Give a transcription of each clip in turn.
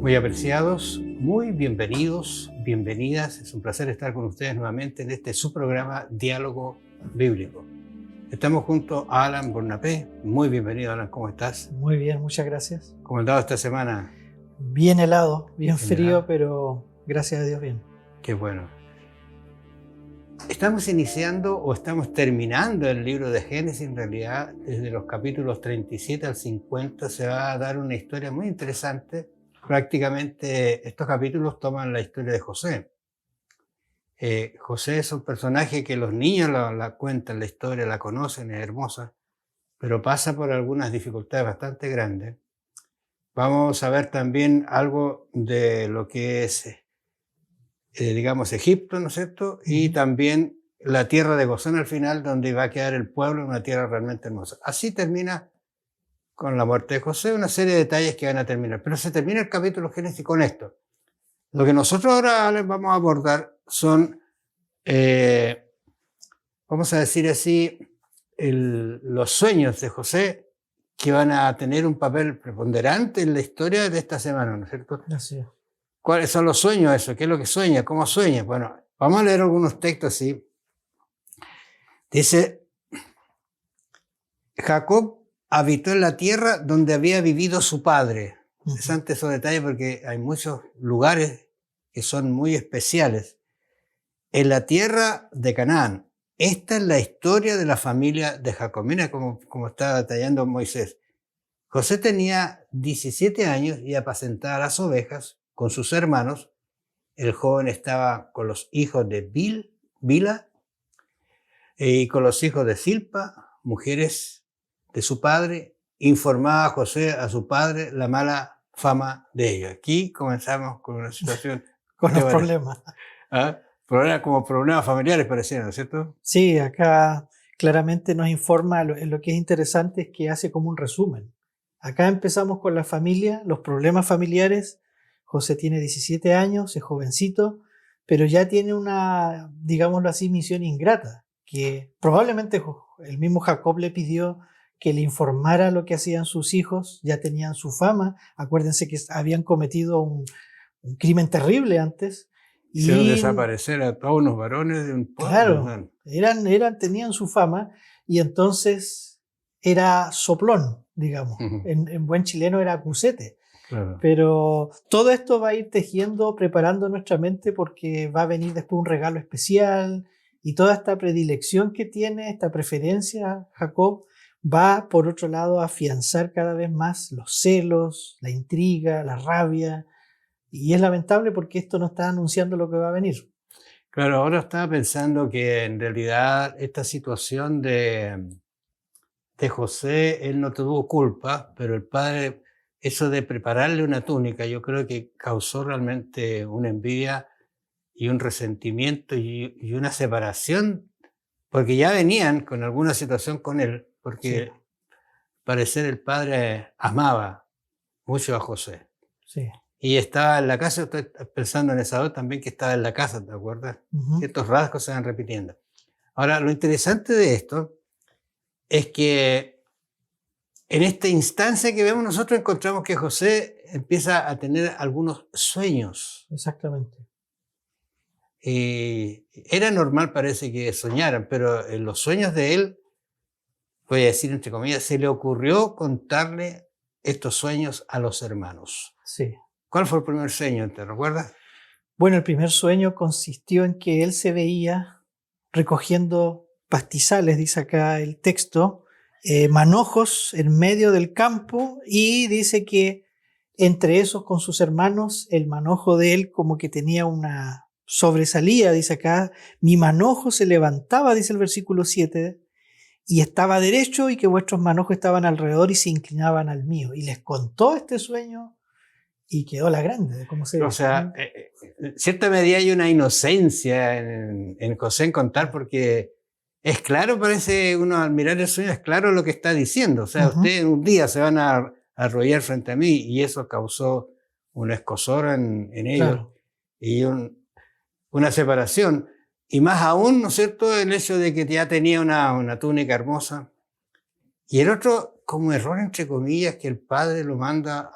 Muy apreciados, muy bienvenidos, bienvenidas. Es un placer estar con ustedes nuevamente en este su programa Diálogo Bíblico. Estamos junto a Alan Bornapé. Muy bienvenido, Alan. ¿Cómo estás? Muy bien, muchas gracias. ¿Cómo has andado esta semana? Bien helado, bien frío, helado. pero gracias a Dios bien. Qué bueno. Estamos iniciando o estamos terminando el libro de Génesis. En realidad, desde los capítulos 37 al 50 se va a dar una historia muy interesante. Prácticamente estos capítulos toman la historia de José. José es un personaje que los niños la cuentan, la historia, la conocen, es hermosa, pero pasa por algunas dificultades bastante grandes. Vamos a ver también algo de lo que es, digamos, Egipto, ¿no es cierto? Y también la tierra de Gosén al final, donde va a quedar el pueblo, una tierra realmente hermosa. Así termina con la muerte de José, una serie de detalles que van a terminar. Pero se termina el capítulo Génesis con esto. Lo que nosotros ahora les vamos a abordar son, vamos a decir así, los sueños de José, que van a tener un papel preponderante en la historia de esta semana, ¿no es cierto? Así es. ¿Cuáles son los sueños eso? ¿Qué es lo que sueña? ¿Cómo sueña? Bueno, vamos a leer algunos textos así. Dice, Jacob habitó en la tierra donde había vivido su padre. Interesante esos detalles porque hay muchos lugares que son muy especiales. En la tierra de Canaán. Esta es la historia de la familia de Jacob. Mira cómo está detallando Moisés. José tenía 17 años y apacentaba las ovejas con sus hermanos. El joven estaba con los hijos de Bila y con los hijos de Zilpa, mujeres de su padre. Informaba a José a su padre la mala fama de ellos. Aquí comenzamos con una situación con los problemas. ¿Ah? Como problemas familiares parecían, ¿no es cierto? Sí, acá claramente nos informa, lo que es interesante es que hace como un resumen. Acá empezamos con la familia, los problemas familiares. José tiene 17 años, es jovencito, pero ya tiene una, digámoslo así, misión ingrata, que probablemente el mismo Jacob le pidió que le informara lo que hacían sus hijos, ya tenían su fama. Acuérdense que habían cometido un crimen terrible antes. Hicieron desaparecer a todos los varones de un pueblo. Claro, tenían su fama y entonces era soplón, digamos. En buen chileno era acusete. Claro. Pero todo esto va a ir tejiendo, preparando nuestra mente porque va a venir después un regalo especial y toda esta predilección que tiene, esta preferencia, Jacob, va por otro lado a afianzar cada vez más los celos, la intriga, la rabia. Y es lamentable porque esto nos está anunciando lo que va a venir. Claro, ahora estaba pensando que en realidad esta situación de José, él no tuvo culpa, pero el padre, eso de prepararle una túnica, yo creo que causó realmente una envidia y un resentimiento y una separación, porque ya venían con alguna situación con él, porque Sí. parecer el padre amaba mucho a José. Sí. Y estaba en la casa, estoy pensando en esa también que estaba en la casa, ¿te acuerdas? Estos rasgos se van repitiendo. Ahora, lo interesante de esto es que en esta instancia que vemos nosotros encontramos que José empieza a tener algunos sueños. Exactamente. Era normal, parece, que soñaran, pero en los sueños de él, voy a decir entre comillas, se le ocurrió contarle estos sueños a los hermanos. Sí. ¿Cuál fue el primer sueño? ¿Te recuerdas? Bueno, el primer sueño consistió en que él se veía recogiendo pastizales, dice acá el texto, manojos en medio del campo, y dice que entre esos con sus hermanos el manojo de él como que tenía una sobresalía, dice acá, mi manojo se levantaba, dice el versículo 7, y estaba derecho y que vuestros manojos estaban alrededor y se inclinaban al mío. Y les contó este sueño y quedó la grande de cómo se... O sea, en cierta medida hay una inocencia en José en contar, porque es claro, parece uno al mirar el sueño, es claro lo que está diciendo. O sea, ustedes un día se van a arrodillar frente a mí, y eso causó un escozor en ellos, Claro. Y una separación. Y más aún, ¿no es cierto?, el hecho de que ya tenía una túnica hermosa. Y el otro, como error entre comillas, que el padre lo manda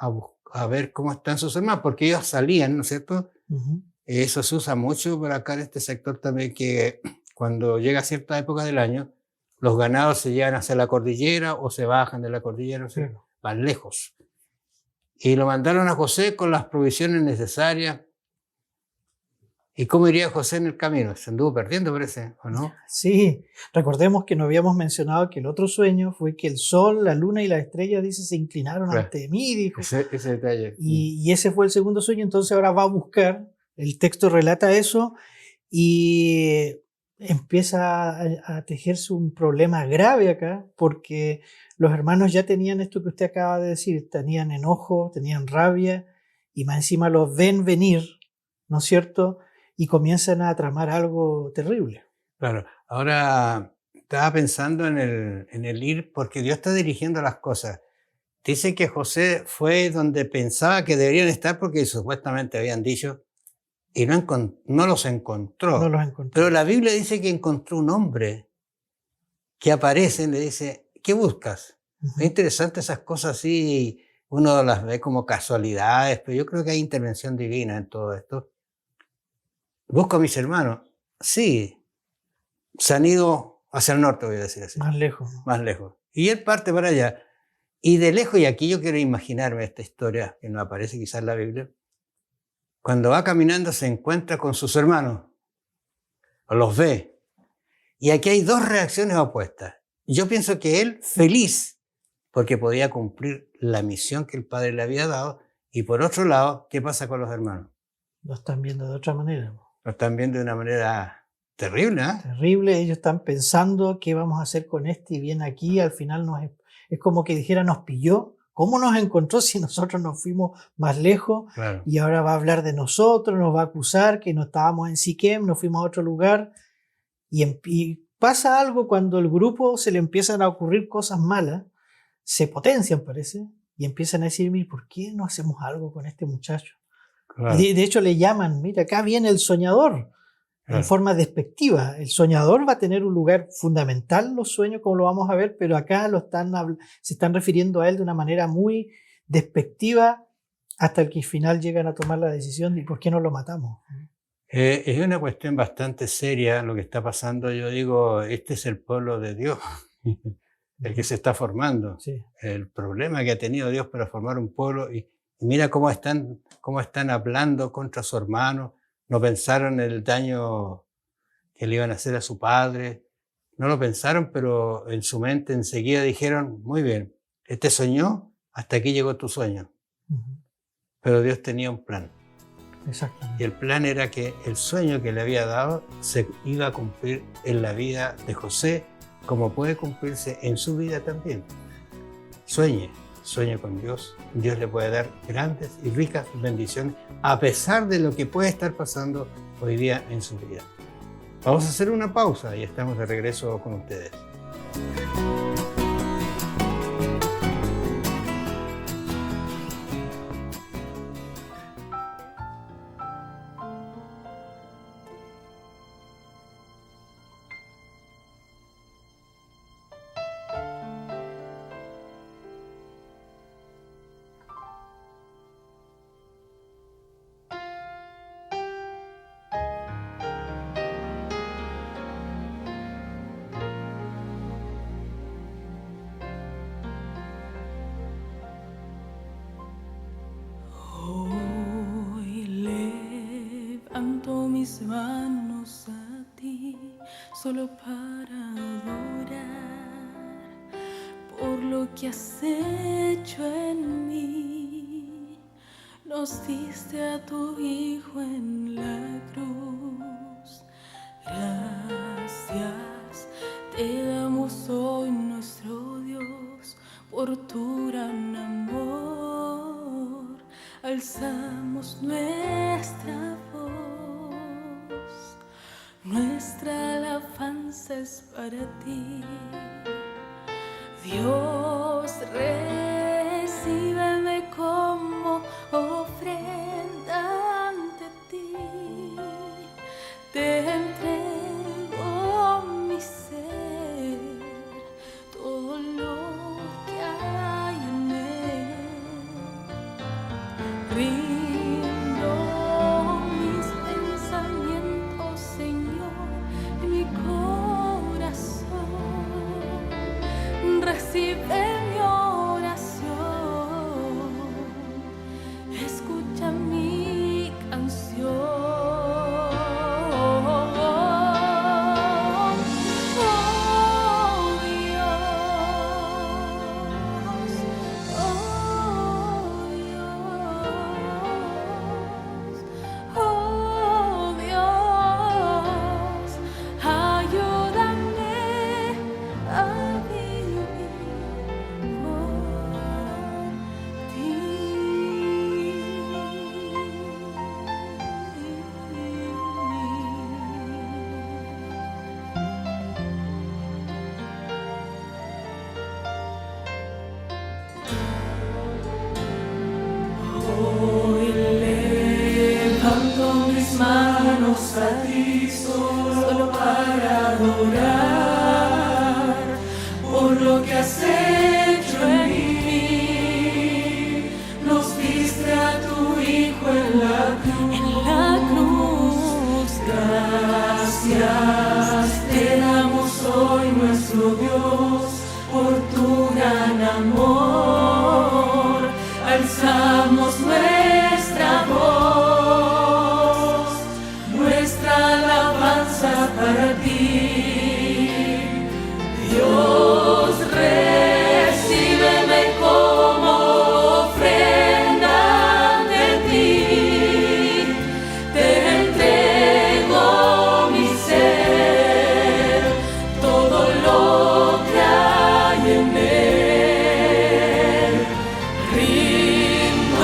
a ver cómo están sus hermanos, porque ellos salían, ¿no es cierto? Ujú. Eso se usa mucho por acá en este sector también, que cuando llega cierta época del año, los ganados se llevan hacia la cordillera o se bajan de la cordillera, no sé, Claro. van lejos. Y lo mandaron a José con las provisiones necesarias. ¿Y cómo iría José en el camino? Se anduvo perdiendo, parece, ¿o no? Sí, recordemos que no habíamos mencionado que el otro sueño fue que el sol, la luna y las estrellas, dice, se inclinaron Claro. ante mí, dijo. Ese detalle. Y ese fue el segundo sueño, entonces ahora va a buscar, el texto relata eso y empieza a tejerse un problema grave acá, porque los hermanos ya tenían esto que usted acaba de decir, tenían enojo, tenían rabia, y más encima los ven venir, ¿no es cierto? Y comienzan a tramar algo terrible. Claro. Ahora estaba pensando en el ir, porque Dios está dirigiendo las cosas. Dice que José fue donde pensaba que deberían estar porque supuestamente habían dicho y no los encontró. No los encontró. Pero la Biblia dice que encontró un hombre que aparece y le dice, ¿qué buscas? Ujú. Es interesante esas cosas así, uno las ve como casualidades, pero yo creo que hay intervención divina en todo esto. Busco a mis hermanos. Sí, se han ido hacia el norte, voy a decir así, Más lejos, ¿no? más lejos. Y él parte para allá. Y de lejos, y aquí yo quiero imaginarme esta historia, que no aparece quizás en la Biblia, cuando va caminando se encuentra con sus hermanos, o los ve. Y aquí hay dos reacciones opuestas. Yo pienso que él, feliz, porque podía cumplir la misión que el padre le había dado, y por otro lado, ¿qué pasa con los hermanos? Lo están viendo de otra manera. Lo están viendo de una manera terrible, ¿eh? Terrible, ellos están pensando qué vamos a hacer con este y viene aquí, al final es como que dijera nos pilló, ¿cómo nos encontró si nosotros nos fuimos más lejos? Claro. Y ahora va a hablar de nosotros, nos va a acusar que no estábamos en Siquem, nos fuimos a otro lugar y pasa algo cuando el grupo se le empiezan a ocurrir cosas malas, se potencian parece y empiezan a decir, mira, ¿por qué no hacemos algo con este muchacho? Claro, Y de hecho le llaman, mira, acá viene el soñador. En claro. forma despectiva. El soñador va a tener un lugar fundamental en los sueños, como lo vamos a ver, pero acá se están refiriendo a él de una manera muy despectiva hasta el que al final llegan a tomar la decisión de ¿por qué no lo matamos? Es una cuestión bastante seria lo que está pasando. Yo digo, este es el pueblo de Dios, el que se está formando. Sí. El problema que ha tenido Dios para formar un pueblo. Y mira cómo están hablando contra su hermano. No pensaron en el daño que le iban a hacer a su padre. No lo pensaron, pero en su mente enseguida dijeron, muy bien, este soñó, hasta aquí llegó tu sueño. Ujú. Pero Dios tenía un plan. Y Exactamente. el plan era que el sueño que le había dado se iba a cumplir en la vida de José, como puede cumplirse en su vida también. Sueñe con Dios. Dios le puede dar grandes y ricas bendiciones a pesar de lo que puede estar pasando hoy día en su vida. Vamos a hacer una pausa y estamos de regreso con ustedes. Hoy levanto mis manos a ti, solo para adorar por lo que has hecho en mí. Nos diste a tu Hijo en la cruz. Gracias te damos hoy, nuestro Dios, por tu gran amor. Alzamos nuestra voz, nuestra alabanza es para ti. Dios, recíbeme como ofrenda ante ti. Te entrego mi ser, todo lo que hay en él. corazón, recibe mi oración, escucha mi canción. Oh Dios, ayúdame a vivir por Hoy levanto mis manos a ti solo para adorar por lo que has hecho en mí. Nos diste a tu Hijo en la cruz. Gracias te damos hoy, nuestro Dios, por tu gran amor. Alzamos nuestra voz, nuestra alabanza para ti. Dios, recíbeme como ofrenda ante ti. Te entrego mi ser, todo lo que hay en él. Rindo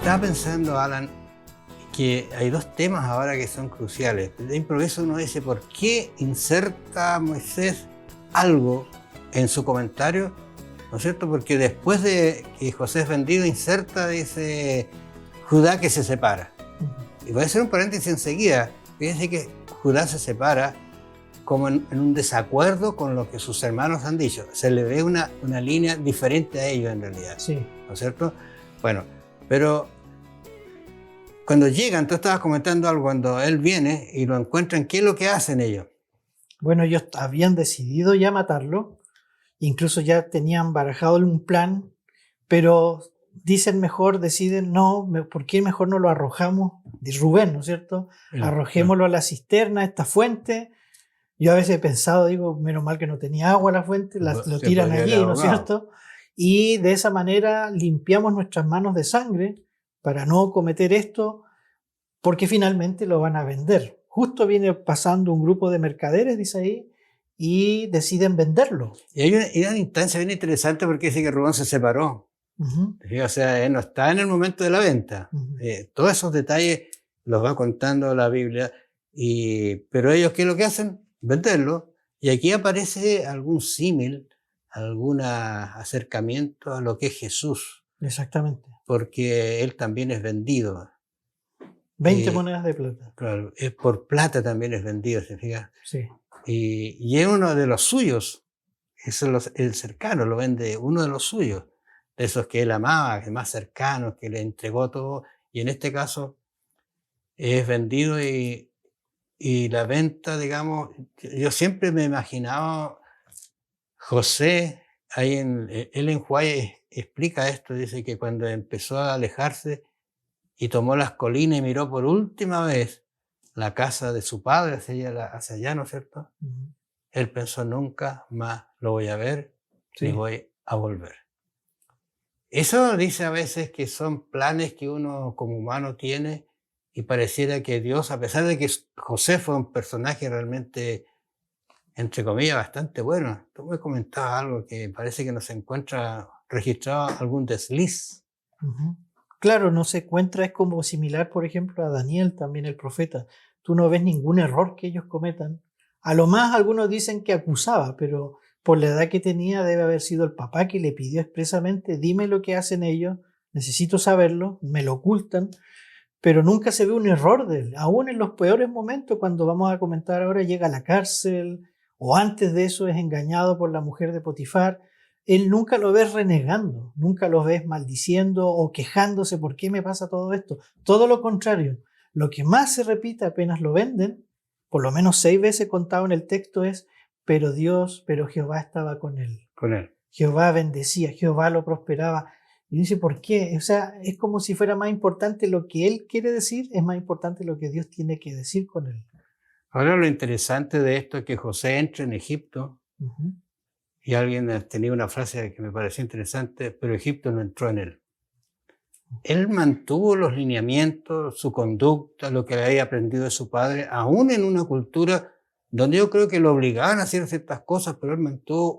Estaba pensando, Alan, que hay dos temas ahora que son cruciales. De improviso uno dice, ¿por qué inserta Moisés algo en su comentario? ¿No es cierto? Porque después de que José es vendido, inserta, dice, Judá que se separa. Y voy a hacer un paréntesis enseguida. Fíjense que Judá se separa como en un desacuerdo con lo que sus hermanos han dicho. Se le ve una línea diferente a ellos en realidad. Sí. ¿No es cierto? Bueno, pero cuando llegan, tú estabas comentando algo, cuando él viene y lo encuentran, ¿qué es lo que hacen ellos? Bueno, ellos habían decidido ya matarlo, incluso ya tenían barajado un plan, pero deciden no, ¿por qué mejor no lo arrojamos? De Rubén, ¿no es cierto? Arrojémoslo a la cisterna, a esta fuente. Yo a veces he pensado, digo, menos mal que no tenía agua la fuente, lo tiran allí, ¿no es cierto? Y de esa manera limpiamos nuestras manos de sangre para no cometer esto, porque finalmente lo van a vender. Justo viene pasando un grupo de mercaderes, dice ahí, y deciden venderlo. Y hay una instancia bien interesante porque dice que Rubén se separó. Uh-huh. O sea, él no está en el momento de la venta. Uh-huh. Todos esos detalles los va contando la Biblia. Pero ellos, ¿qué es lo que hacen? Venderlo. Y aquí aparece algún símil, algún acercamiento a lo que es Jesús. Exactamente. Porque él también es vendido. 20 monedas de plata. Claro, por plata también es vendido, ¿se fija? Sí. Y es uno de los suyos. Eso el cercano lo vende uno de los suyos. De esos que él amaba, que más cercanos, que le entregó todo. Y en este caso es vendido y la venta, digamos, yo siempre me imaginaba José, Ellen White explica esto, dice que cuando empezó a alejarse y tomó las colinas y miró por última vez la casa de su padre hacia allá, ¿no es cierto? Uh-huh. Él pensó, nunca más lo voy a ver, ni voy a volver. Eso dice a veces que son planes que uno como humano tiene y pareciera que Dios, a pesar de que José fue un personaje realmente, entre comillas, bastante bueno. Tú me comentabas algo que parece que no se encuentra registrado algún desliz. Uh-huh. Claro, no se encuentra, es como similar, por ejemplo, a Daniel, también el profeta. Tú no ves ningún error que ellos cometan. A lo más algunos dicen que acusaba, pero por la edad que tenía debe haber sido el papá que le pidió expresamente, dime lo que hacen ellos, necesito saberlo, me lo ocultan, pero nunca se ve un error de él. Aún en los peores momentos, cuando vamos a comentar ahora, llega a la cárcel, o antes de eso es engañado por la mujer de Potifar. Él nunca lo ves renegando, nunca lo ves maldiciendo o quejándose, ¿por qué me pasa todo esto? Todo lo contrario, lo que más se repite apenas lo venden, por lo menos 6 veces contado en el texto es, pero Jehová estaba con él. Con él. Jehová bendecía, Jehová lo prosperaba. Y dice, ¿por qué? O sea, es como si fuera más importante lo que él quiere decir, es más importante lo que Dios tiene que decir con él. Ahora lo interesante de esto es que José entra en Egipto. Uh-huh. Y alguien tenía una frase que me pareció interesante, pero Egipto no entró en él. Él mantuvo los lineamientos, su conducta, lo que había aprendido de su padre, aún en una cultura donde yo creo que lo obligaban a hacer ciertas cosas, pero él mantuvo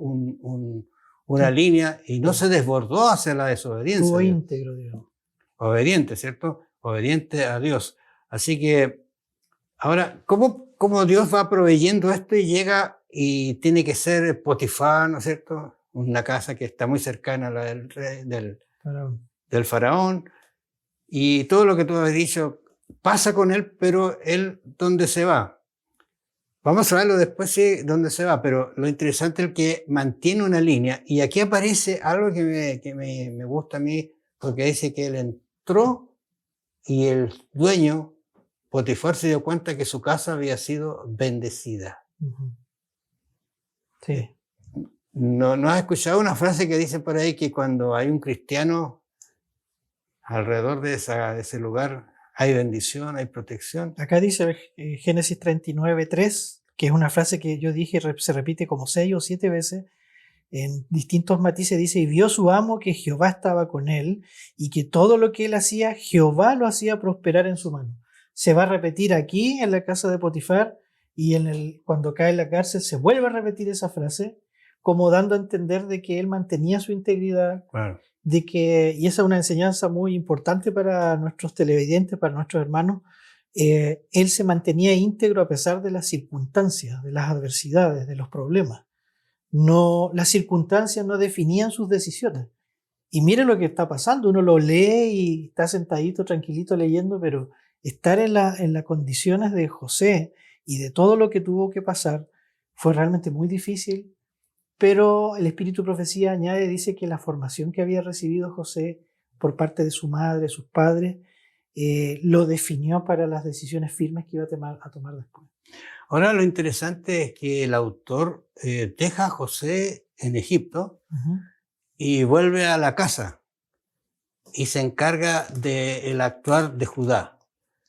una línea y no se desbordó hacia la desobediencia. Estuvo íntegro, digamos. Obediente, ¿cierto? Obediente a Dios. Así que, ahora, ¿cómo Dios va proveyendo esto y llega y tiene que ser Potifar, ¿no es cierto? Una casa que está muy cercana a la del rey, del faraón. Y todo lo que tú has dicho pasa con él, pero él, ¿dónde se va? Vamos a verlo después, sí, dónde se va, pero lo interesante es que mantiene una línea. Y aquí aparece algo que me gusta a mí, porque dice que él entró y el dueño, Potifar, se dio cuenta que su casa había sido bendecida. Uh-huh. Sí. ¿No has escuchado una frase que dice por ahí que cuando hay un cristiano alrededor de ese lugar hay bendición, hay protección? Acá dice Génesis 39:3, que es una frase que yo dije se repite como 6 o 7 veces. En distintos matices dice, y vio su amo que Jehová estaba con él y que todo lo que él hacía, Jehová lo hacía prosperar en su mano. Se va a repetir aquí en la casa de Potifar y cuando cae en la cárcel se vuelve a repetir esa frase como dando a entender de que él mantenía su integridad, Claro. de que, y esa es una enseñanza muy importante para nuestros televidentes, para nuestros hermanos, él se mantenía íntegro a pesar de las circunstancias, de las adversidades, de los problemas. No, las circunstancias no definían sus decisiones. Y mire lo que está pasando, uno lo lee y está sentadito, tranquilito leyendo, pero estar en las condiciones de José y de todo lo que tuvo que pasar fue realmente muy difícil, pero el Espíritu de Profecía añade, dice que la formación que había recibido José por parte de su madre, sus padres, lo definió para las decisiones firmes que iba a tomar después. Ahora lo interesante es que el autor deja a José en Egipto Ujú. y vuelve a la casa y se encarga del actuar de Judá.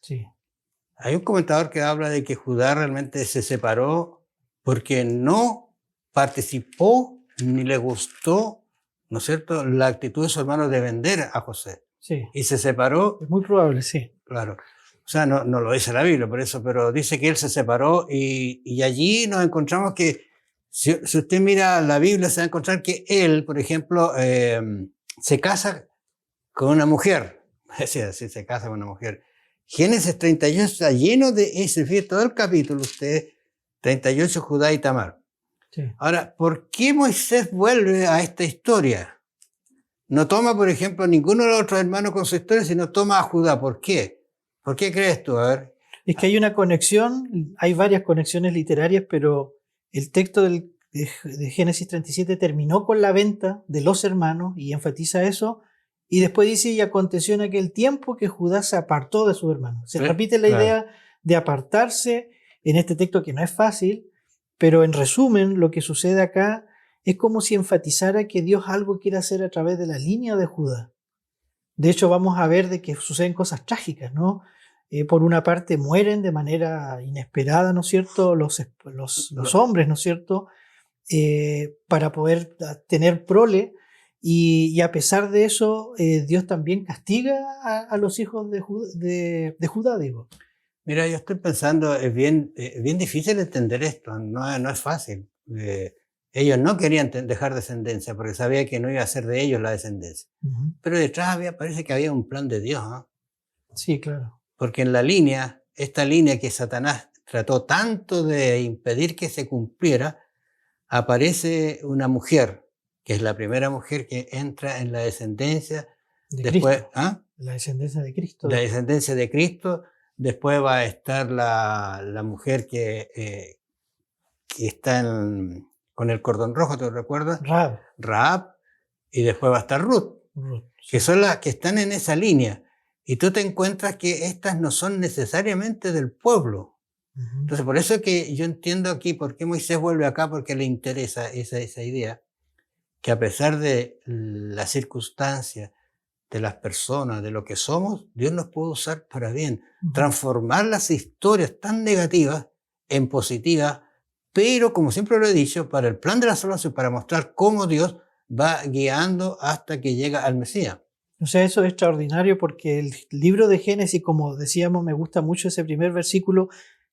Sí, Hay un comentador que habla de que Judá realmente se separó porque no participó ni le gustó, ¿no es cierto?, la actitud de su hermano de vender a José. sí, Y se separó, es muy probable, sí. claro. O sea, no lo dice la Biblia por eso, pero dice que él se separó y allí nos encontramos que, si usted mira la Biblia, se va a encontrar que él, por ejemplo, se casa con una mujer. Es decir, se casa con una mujer. Génesis 38 está lleno de ese, fíjate, todo el capítulo, usted, 38, Judá y Tamar. Sí. Ahora, ¿por qué Moisés vuelve a esta historia? No toma, por ejemplo, a ninguno de los otros hermanos con su historia, sino toma a Judá. ¿Por qué? ¿Por qué crees tú? A ver. Es que hay una conexión, hay varias conexiones literarias, pero el texto de Génesis 37 terminó con la venta de los hermanos y enfatiza eso. Y después dice, y aconteció en aquel tiempo que Judá se apartó de sus hermanos. Se Sí, repite la claro. idea de apartarse en este texto que no es fácil, pero en resumen lo que sucede acá es como si enfatizara que Dios algo quiere hacer a través de la línea de Judá. De hecho, vamos a ver de que suceden cosas trágicas, ¿no? Por una parte mueren de manera inesperada, ¿no es cierto?, los hombres, ¿no es cierto?, para poder tener prole, y a pesar de eso, Dios también castiga a los hijos de Judá, digo. Mira, yo estoy pensando, es bien difícil entender esto, no es fácil. Ellos no querían dejar descendencia porque sabían que no iba a ser de ellos la descendencia. Ujú. Pero detrás parece que había un plan de Dios, ¿no? Sí, claro. Porque en la línea, esta línea que Satanás trató tanto de impedir que se cumpliera, aparece una mujer, que es la primera mujer que entra en la descendencia, De después, Cristo, ¿ah? la descendencia de Cristo. La descendencia de Cristo, después va a estar la mujer que está con el cordón rojo, ¿te recuerdas? Rahab, Rahab, y después va a estar Ruth, Ruth, que sí. son las que están en esa línea. Y tú te encuentras que estas no son necesariamente del pueblo. Ujú. Entonces, por eso es que yo entiendo aquí por qué Moisés vuelve acá, porque le interesa esa idea, que a pesar de las circunstancias, de las personas, de lo que somos, Dios nos puede usar para bien, Ujú. transformar las historias tan negativas en positivas, pero como siempre lo he dicho, para el plan de la salvación, para mostrar cómo Dios va guiando hasta que llega al Mesías. O sea, eso es extraordinario porque el libro de Génesis, como decíamos, me gusta mucho ese primer versículo,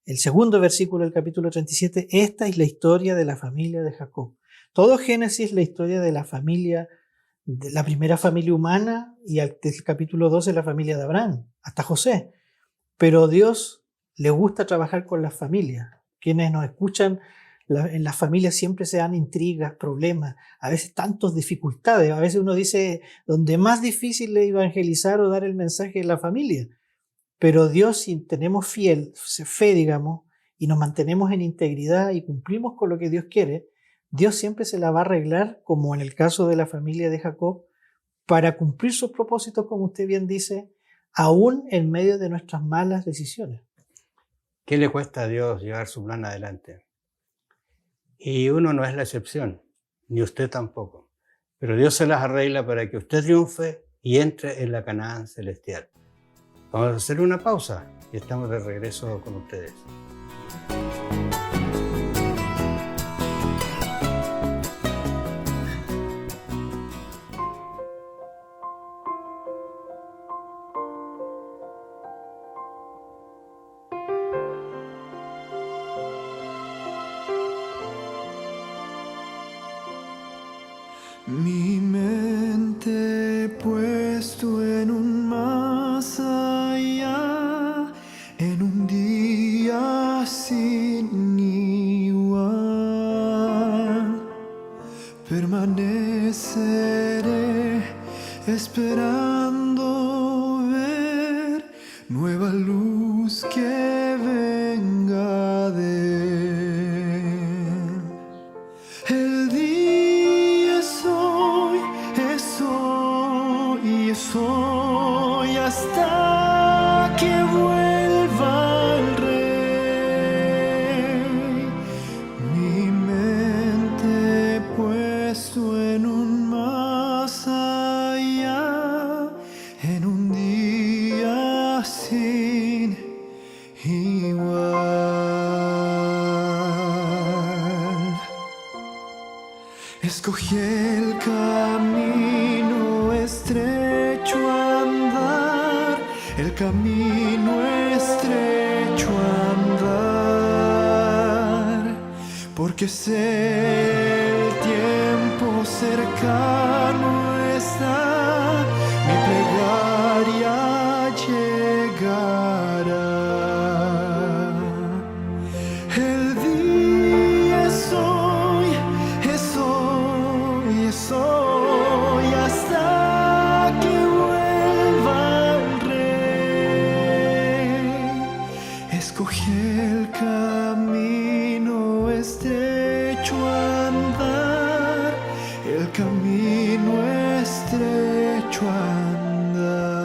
el segundo versículo del capítulo 37, esta es la historia de la familia de Jacob. Todo Génesis es la historia de la familia, de la primera familia humana, y del capítulo 12 la familia de Abraham, hasta José. Pero Dios le gusta trabajar con las familias. Quienes nos escuchan, en las familias siempre se dan intrigas, problemas, a veces tantas dificultades. A veces uno dice, donde más difícil es evangelizar o dar el mensaje es la familia. Pero Dios, si tenemos fe, digamos, y nos mantenemos en integridad y cumplimos con lo que Dios quiere, Dios siempre se la va a arreglar, como en el caso de la familia de Jacob, para cumplir sus propósitos, como usted bien dice, aún en medio de nuestras malas decisiones. ¿Qué le cuesta a Dios llevar su plan adelante? Y uno no es la excepción, ni usted tampoco. Pero Dios se las arregla para que usted triunfe y entre en la Canaán celestial. Vamos a hacer una pausa y estamos de regreso con ustedes. Mi mente permaneceré esperando ver nueva luz que venga de él. El día es hoy, es hoy, es hoy hasta que vuelva el Rey. Mi mente puesto en un más allá, en un día sin igual. Escogí el camino estrecho a andar, el camino estrecho a andar, porque sé el tiempo cercano está, mi plegaria llegará. El día es hoy, es hoy, es hoy hasta que vuelva el Rey. Escogí el camino estrecho a andar, el camino estrecho a andar.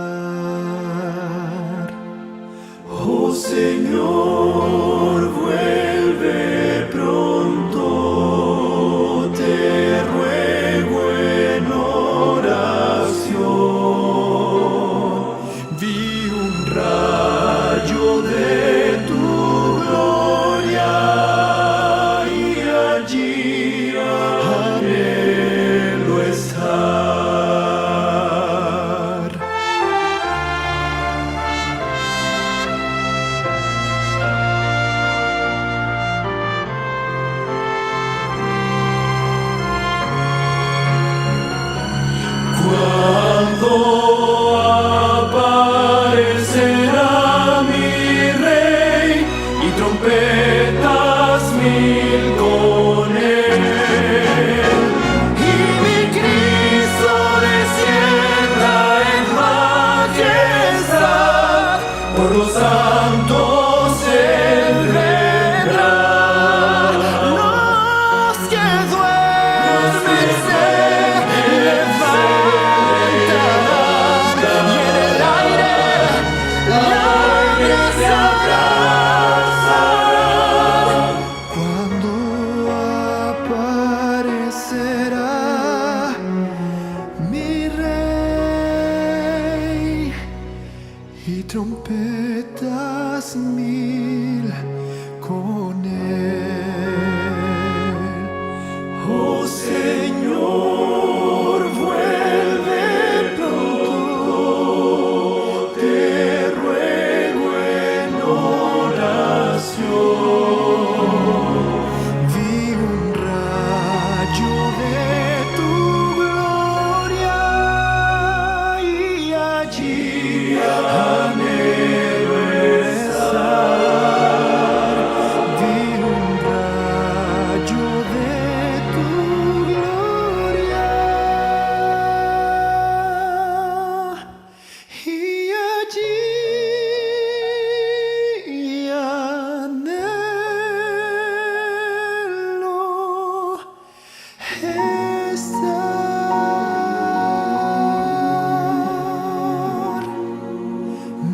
Oh Señor, vuelve pronto, te ruego en oración. Vi un rayo de tu gloria y allí anhelo estar. Cuando aparecerá mi Rey y trompetas mil con él, y mi Cristo descienda en majestad, por los santos él vendrá. Los que duermen se levantarán, y en el aire se abrazarán. Cuando aparecerá mi Rey y trompetas mil con él. Oh Señor, vuelve pronto, te ruego en oración. Vi un rayo de tu gloria y allí anhelo estar. Vi un rayo de tu gloria y allí anhelo estar.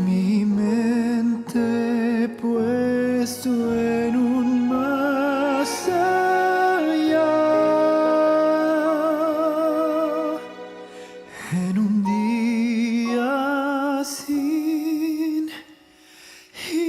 Mi mente puesto en un más allá, en un día sin igual.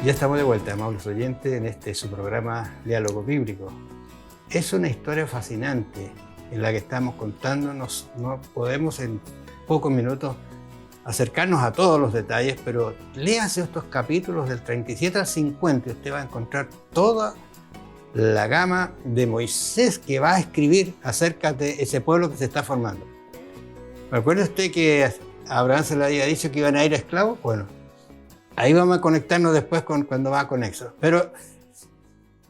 Ya estamos de vuelta, amables oyentes, en su programa Diálogo Bíblico. Es una historia fascinante en la que estamos contando. No podemos en pocos minutos acercarnos a todos los detalles, pero léase estos capítulos del 37 al 50 y usted va a encontrar toda la gama de Moisés que va a escribir acerca de ese pueblo que se está formando. ¿Recuerda usted que a Abraham se le había dicho que iban a ir esclavos? Bueno, ahí vamos a conectarnos después cuando va con Éxodo. Pero,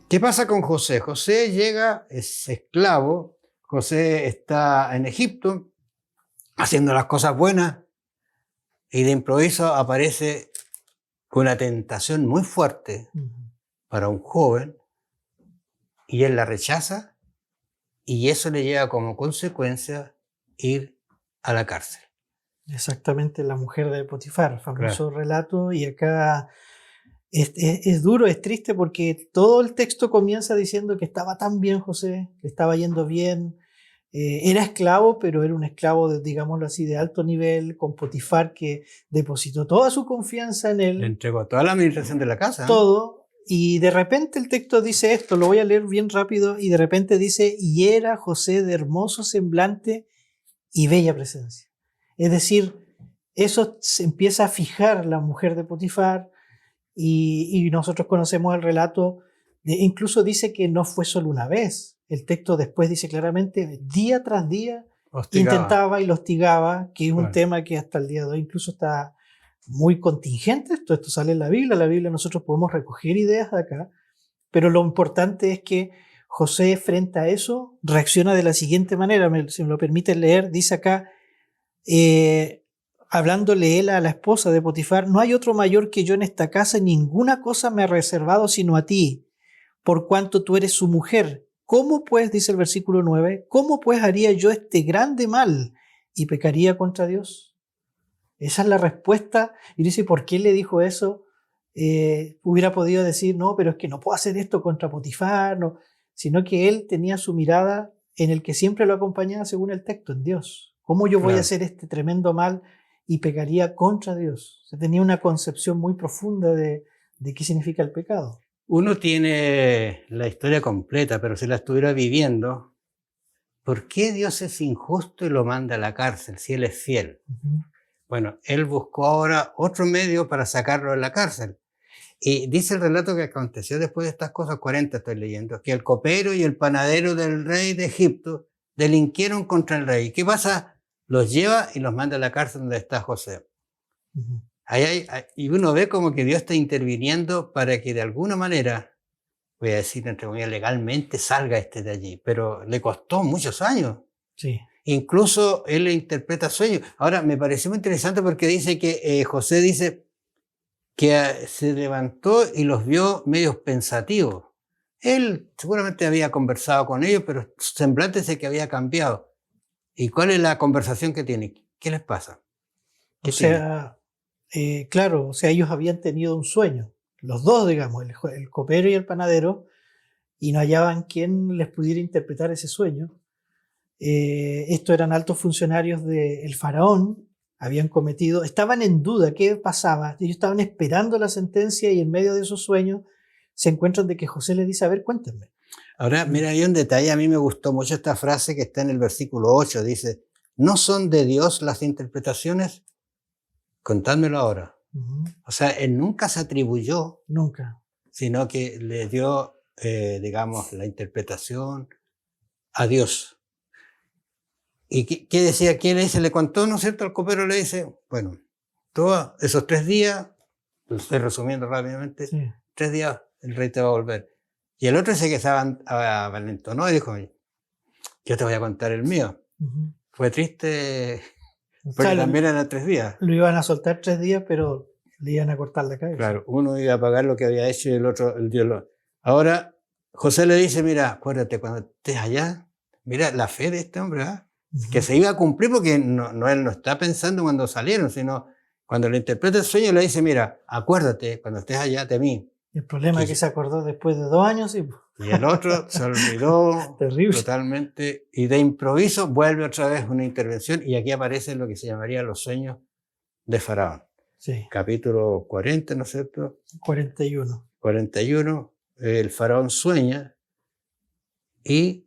¿qué pasa con José? José llega, es esclavo, José está en Egipto haciendo las cosas buenas y de improviso aparece una tentación muy fuerte para un joven y él la rechaza y eso le lleva como consecuencia ir a la cárcel. Exactamente, la mujer de Potifar, famoso relato, y acá es duro, es triste porque todo el texto comienza diciendo que estaba tan bien José, que estaba yendo bien, era esclavo, pero era un esclavo, digámoslo así, de alto nivel, con Potifar que depositó toda su confianza en él. Le entregó toda la administración de la casa. Todo, y de repente el texto dice esto, lo voy a leer bien rápido, y de repente dice, y era José de hermoso semblante y bella presencia. Es decir, eso se empieza a fijar la mujer de Potifar y nosotros conocemos el relato, incluso dice que no fue solo una vez. El texto después dice claramente, día tras día intentaba y lo hostigaba, que es un tema que hasta el día de hoy incluso está muy contingente. Esto sale en la Biblia nosotros podemos recoger ideas de acá, pero lo importante es que José frente a eso reacciona de la siguiente manera, si me lo permiten leer, dice acá, hablándole él a la esposa de Potifar, no hay otro mayor que yo en esta casa y ninguna cosa me ha reservado sino a ti, por cuanto tú eres su mujer. ¿Cómo pues, dice el versículo 9, cómo pues haría yo este grande mal y pecaría contra Dios? Esa es la respuesta. Y dice, ¿por qué le dijo eso? Hubiera podido decir, no, pero es que no puedo hacer esto contra Potifar, no, sino que él tenía su mirada en el que siempre lo acompañaba según el texto, en Dios. ¿Cómo yo voy a hacer este tremendo mal y pecaría contra Dios? O sea, tenía una concepción muy profunda de qué significa el pecado. Uno tiene la historia completa, pero si la estuviera viviendo, ¿por qué Dios es injusto y lo manda a la cárcel si Él es fiel? Bueno, Él buscó ahora otro medio para sacarlo de la cárcel. Y dice el relato que aconteció después de estas cosas, 40 estoy leyendo, que el copero y el panadero del rey de Egipto delinquieron contra el rey. ¿Qué pasa? Los lleva y los manda a la cárcel donde está José. Y uno ve como que Dios está interviniendo para que de alguna manera, voy a decir entre comillas, legalmente salga este de allí. Pero le costó muchos años. Sí. Incluso él le interpreta sueños. Ahora, me pareció muy interesante porque dice que José dice que se levantó y los vio medios pensativos. Él seguramente había conversado con ellos, pero su semblante es que había cambiado. ¿Y cuál es la conversación que tiene? ¿Qué les pasa? O sea, claro, o sea, ellos habían tenido un sueño, los dos, digamos, el copero y el panadero, y no hallaban quien les pudiera interpretar ese sueño. Estos eran altos funcionarios del faraón, estaban en duda qué pasaba, ellos estaban esperando la sentencia y en medio de esos sueños se encuentran de que José les dice, a ver, cuéntenme. Ahora, mira, hay un detalle, a mí me gustó mucho esta frase que está en el versículo 8, dice, ¿no son de Dios las interpretaciones? Contádmelo ahora. O sea, él nunca se atribuyó, sino que le dio, digamos, la interpretación a Dios. ¿Y qué decía? ¿Quién le dice? Le contó, ¿no es cierto? Al copero le dice, bueno, todos esos 3 días, lo estoy resumiendo rápidamente, 3 días el rey te va a volver. Y el otro dice que se avalentonó y dijo, yo te voy a contar el mío. Fue triste, porque también eran 3 días. Lo iban a soltar 3 días, pero le iban a cortar la cabeza. Claro, uno iba a pagar lo que había hecho y el otro, el Dios lo... Ahora, José le dice, mira, acuérdate, cuando estés allá, mira la fe de este hombre, ¿eh? Que se iba a cumplir porque él no está pensando cuando salieron, sino cuando le interpreta el sueño le dice, mira, acuérdate, cuando estés allá de mí. El problema es que se acordó después de 2 años y el otro se olvidó terrible. Totalmente y de improviso vuelve otra vez una intervención y aquí aparece lo que se llamaría los sueños de Faraón. Sí. Capítulo 40, ¿no es cierto? 41. 41, el Faraón sueña y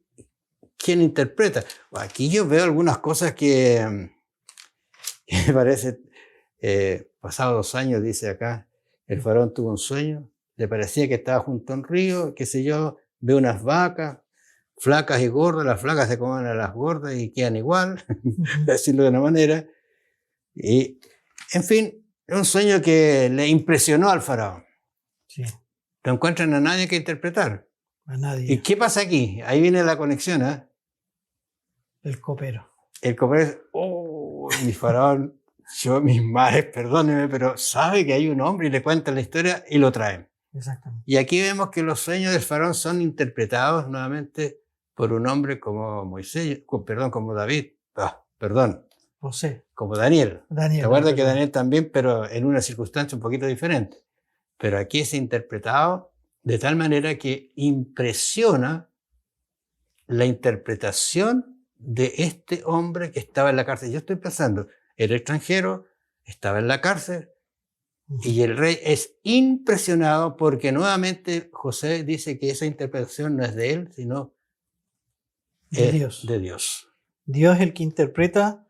¿quién interpreta? Aquí yo veo algunas cosas que me parece, pasados 2 años, dice acá, el faraón tuvo un sueño, le parecía que estaba junto a un río, qué sé yo, ve unas vacas, flacas y gordas, las flacas se comen a las gordas y quedan igual, decirlo de una manera. Y, en fin, es un sueño que le impresionó al faraón. Sí, No encuentran a nadie que interpretar. a nadie. ¿Y qué pasa aquí? Ahí viene la conexión, ¿eh? El copero. El copero dice, oh, mi faraón, yo, mis mares, perdóneme, pero sabe que hay un hombre y le cuenta la historia y lo traen. Exactamente. Y aquí vemos que los sueños del faraón son interpretados nuevamente por un hombre como Moisés, como David, José. como Daniel. Daniel. ¿Te acuerdas que perdón. Daniel también, pero en una circunstancia un poquito diferente? Pero aquí es interpretado de tal manera que impresiona la interpretación de este hombre que estaba en la cárcel. Yo estoy pensando, era extranjero, estaba en la cárcel, y el rey es impresionado porque nuevamente José dice que esa interpretación no es de él, sino De Dios. de Dios. Dios el que interpreta.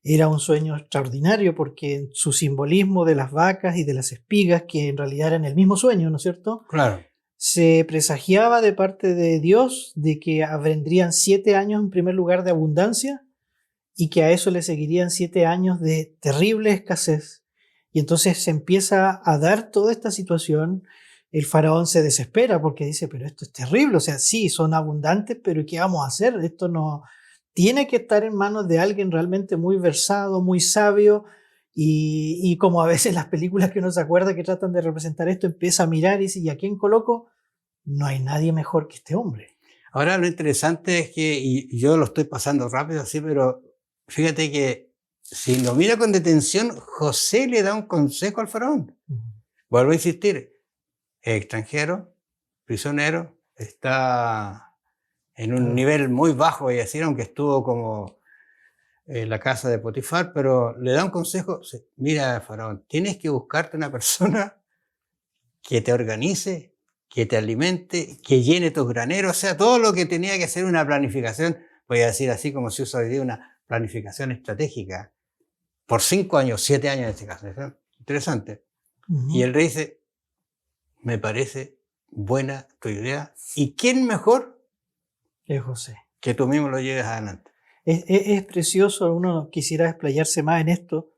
Era un sueño extraordinario porque en su simbolismo de las vacas y de las espigas, que en realidad eran el mismo sueño, ¿no es cierto? Claro. Se presagiaba de parte de Dios de que vendrían 7 años en primer lugar de abundancia y que a eso le seguirían 7 años de terrible escasez. Y entonces se empieza a dar toda esta situación. El faraón se desespera porque dice, pero esto es terrible, o sea, sí, son abundantes, pero ¿qué vamos a hacer? Esto no... Tiene que estar en manos de alguien realmente muy versado, muy sabio, y como a veces las películas que uno se acuerda que tratan de representar esto, empieza a mirar y dice, ¿y a quién coloco? No hay nadie mejor que este hombre. Ahora lo interesante es que, y yo lo estoy pasando rápido así, pero fíjate que si lo mira con detención, José le da un consejo al faraón. Vuelvo a insistir, es extranjero, prisionero, está en un nivel muy bajo, voy a decir, aunque estuvo como en la casa de Potifar, pero le da un consejo, mira, faraón, tienes que buscarte una persona que te organice, que te alimente, que llene tus graneros, o sea, todo lo que tenía que ser una planificación, voy a decir así como se usa hoy día, una planificación estratégica, por 5 años, 7 años en este caso, ¿no? Interesante. Y el rey dice, me parece buena tu idea, ¿y quién mejor Es José. que tú mismo lo lleves adelante? Es precioso, uno quisiera explayarse más en esto,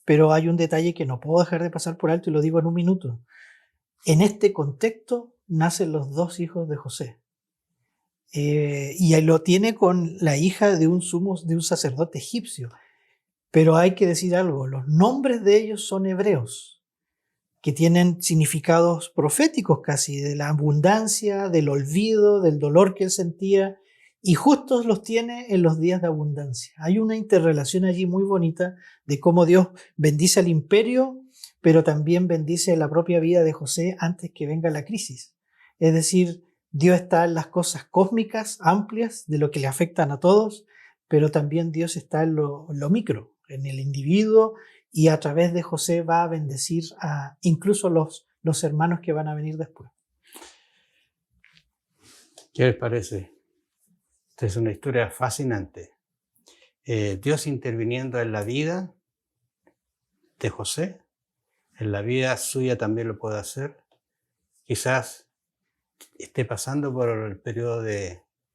pero hay un detalle que no puedo dejar de pasar por alto y lo digo en un minuto. En este contexto nacen los 2 hijos de José. Y él lo tiene con la hija de un sacerdote egipcio. Pero hay que decir algo, los nombres de ellos son hebreos, que tienen significados proféticos casi, de la abundancia, del olvido, del dolor que él sentía, y justos los tiene en los días de abundancia. Hay una interrelación allí muy bonita de cómo Dios bendice al imperio, pero también bendice la propia vida de José antes que venga la crisis. Es decir, Dios está en las cosas cósmicas, amplias, de lo que le afectan a todos, pero también Dios está en lo micro, en el individuo, y a través de José va a bendecir a incluso los hermanos que van a venir después. ¿Qué les parece? Esta es una historia fascinante. Dios interviniendo en la vida de José, en la vida suya también lo puede hacer. Quizás esté pasando por el periodo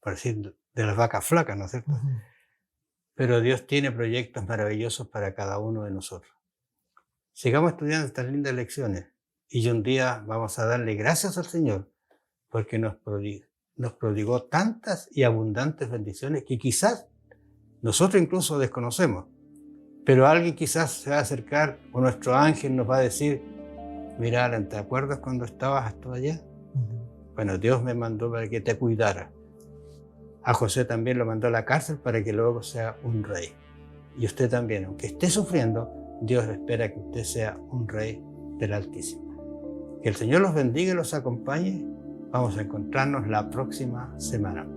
por decir, de las vacas flacas, ¿no es cierto? Pero Dios tiene proyectos maravillosos para cada uno de nosotros. Sigamos estudiando estas lindas lecciones y un día vamos a darle gracias al Señor porque nos prodigó tantas y abundantes bendiciones que quizás nosotros incluso desconocemos. Pero alguien quizás se va a acercar o nuestro ángel nos va a decir, mira, Alan, ¿te acuerdas cuando estabas tú allá? Bueno, Dios me mandó para que te cuidara. A José también lo mandó a la cárcel para que luego sea un rey. Y usted también, aunque esté sufriendo, Dios espera que usted sea un rey del Altísimo. Que el Señor los bendiga y los acompañe. Vamos a encontrarnos la próxima semana.